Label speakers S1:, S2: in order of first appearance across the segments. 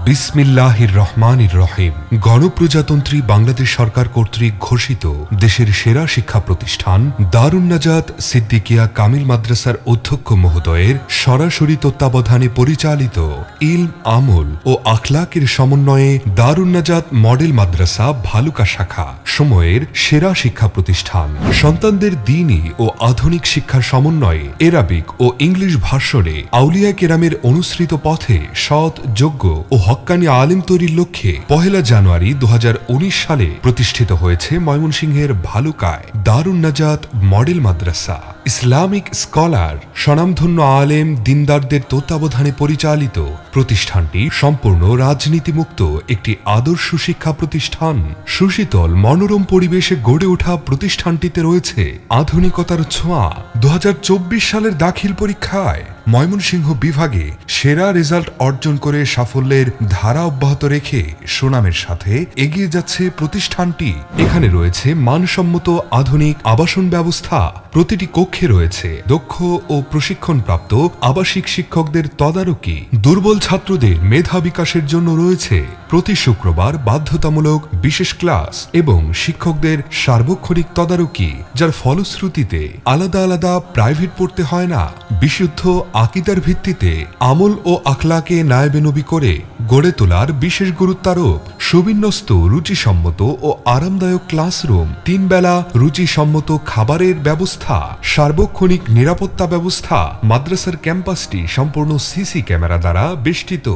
S1: বিসমিল্লাহির রহমানির রহিম। গণপ্রজাতন্ত্রী বাংলাদেশ সরকার কর্তৃক ঘোষিত দেশের সেরা শিক্ষা প্রতিষ্ঠান দারুন নাজাত সিদ্দিকিয়া কামিল মাদ্রাসার অধ্যক্ষ মহোদয়ের সরাসরি তত্ত্বাবধানে পরিচালিত ইলম, আমল ও আখলাকের সমন্বয়ে দারুন নাজাত মডেল মাদ্রাসা ভালুকা শাখা সময়ের সেরা শিক্ষা প্রতিষ্ঠান। সন্তানদের দ্বীনী ও আধুনিক শিক্ষার সমন্বয়ে এরাবিক ও ইংলিশ ভার্সনে আউলিয়া কেরামের অনুসৃত পথে সৎ, যোগ্য ও হক্কানি আলেম তৈরির লক্ষ্যে ১ জানুয়ারি ২০১৯ সালে প্রতিষ্ঠিত হয়েছে ময়মনসিংহের ভালুকায় দারুন নাজাত মডেল মাদ্রাসা। ইসলামিক স্কলার, স্বনামধন্য আলেম, দিনদারদের তত্ত্বাবধানে পরিচালিত প্রতিষ্ঠানটি সম্পূর্ণ রাজনীতিমুক্ত একটি আদর্শ শিক্ষা প্রতিষ্ঠান। সুশীতল মনোরম পরিবেশে গড়ে ওঠা প্রতিষ্ঠানটিতে রয়েছে আধুনিকতার ছোঁয়া। ২০২৪ সালের দাখিল পরীক্ষায় ময়মনসিংহ বিভাগে সেরা রেজাল্ট অর্জন করে সাফল্যের ধারা অব্যাহত রেখে সুনামের সাথে এগিয়ে যাচ্ছে প্রতিষ্ঠানটি। এখানে রয়েছে মানসম্মত আধুনিক আবাসন ব্যবস্থা। প্রতিটি কক্ষে রয়েছে দক্ষ ও প্রশিক্ষণপ্রাপ্ত আবাসিক শিক্ষকদের তদারকি। দুর্বল ছাত্রদের মেধা বিকাশের জন্য রয়েছে প্রতি শুক্রবার বাধ্যতামূলক বিশেষ ক্লাস এবং শিক্ষকদের সার্বক্ষণিক তদারকি, যার ফলশ্রুতিতে আলাদা আলাদা প্রাইভেট পড়তে হয় না। বিশুদ্ধ আকিদার ভিত্তিতে আমল ও আখলাকে নায়েবে নবী করে গড়ে তোলার বিশেষ গুরুত্বারোপ। সুবিন্যস্ত, রুচিসম্মত ও আরামদায়ক ক্লাসরুম, ৩ বেলা রুচিসম্মত খাবারের ব্যবস্থা, সার্বক্ষণিক নিরাপত্তা ব্যবস্থা। মাদ্রাসার ক্যাম্পাসটি সম্পূর্ণ সিসি ক্যামেরা দ্বারা বেষ্টিত।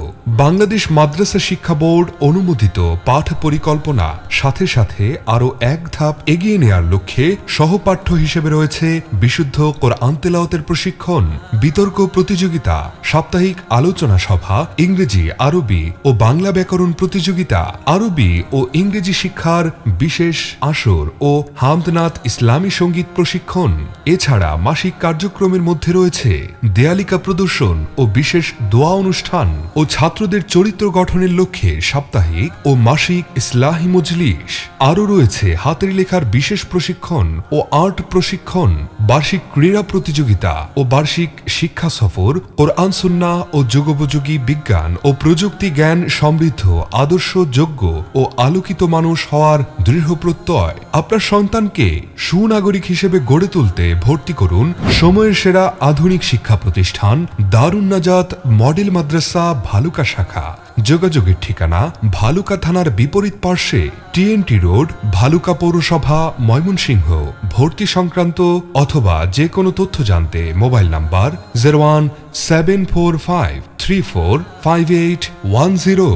S1: বাংলাদেশ মাদ্রাসা শিক্ষা বোর্ড অনুমোদিত পাঠ পরিকল্পনা, সাথে সাথে আরও এক ধাপ এগিয়ে নেয়ার লক্ষ্যে সহপাঠ্য হিসেবে রয়েছে বিশুদ্ধ কোরআন তেলাওয়াতের প্রশিক্ষণ, বিতর্ক প্রতিযোগিতা, সাপ্তাহিক আলোচনা সভা, ইংরেজি, আরবি ও বাংলা ব্যাকরণ প্রতিযোগিতা, আরবি ও ইংরেজি শিক্ষার বিশেষ আসর ও হামদনাথ ইসলামী সঙ্গীত প্রশিক্ষণ। এছাড়া মাসিক কার্যক্রমের মধ্যে রয়েছে দেয়ালিকা প্রদর্শন ও বিশেষ দোয়া অনুষ্ঠান ও ছাত্রদের চরিত্র গঠনের লক্ষ্যে সাপ্তাহিক ও মাসিক ইসলাহি মজলিস। আরও রয়েছে হাতের লেখার বিশেষ প্রশিক্ষণ ও আর্ট প্রশিক্ষণ, বার্ষিক ক্রীড়া প্রতিযোগিতা ও বার্ষিক শিক্ষা সফর, কোরআন সুন্নাহ ও যুগোপযোগী বিজ্ঞান ও প্রযুক্তি জ্ঞান সমৃদ্ধ আদর্শ, যোগ্য ও আলোকিত মানুষ হওয়ার দৃঢ় প্রত্যয়। আপনার সন্তানকে সুনাগরিক হিসেবে গড়ে তুলতে ভর্তি করুন সময়ের সেরা আধুনিক শিক্ষা প্রতিষ্ঠান দারুন নাজাত মডেল মাদ্রাসা ভালুকা শাখা। যোগাযোগের ঠিকানা ভালুকা থানার বিপরীত পার্শ্বে, টিএনটি রোড, ভালুকা পৌরসভা, ময়মনসিংহ। ভর্তি সংক্রান্ত অথবা যে কোনো তথ্য জানতে মোবাইল নাম্বার 017453458110।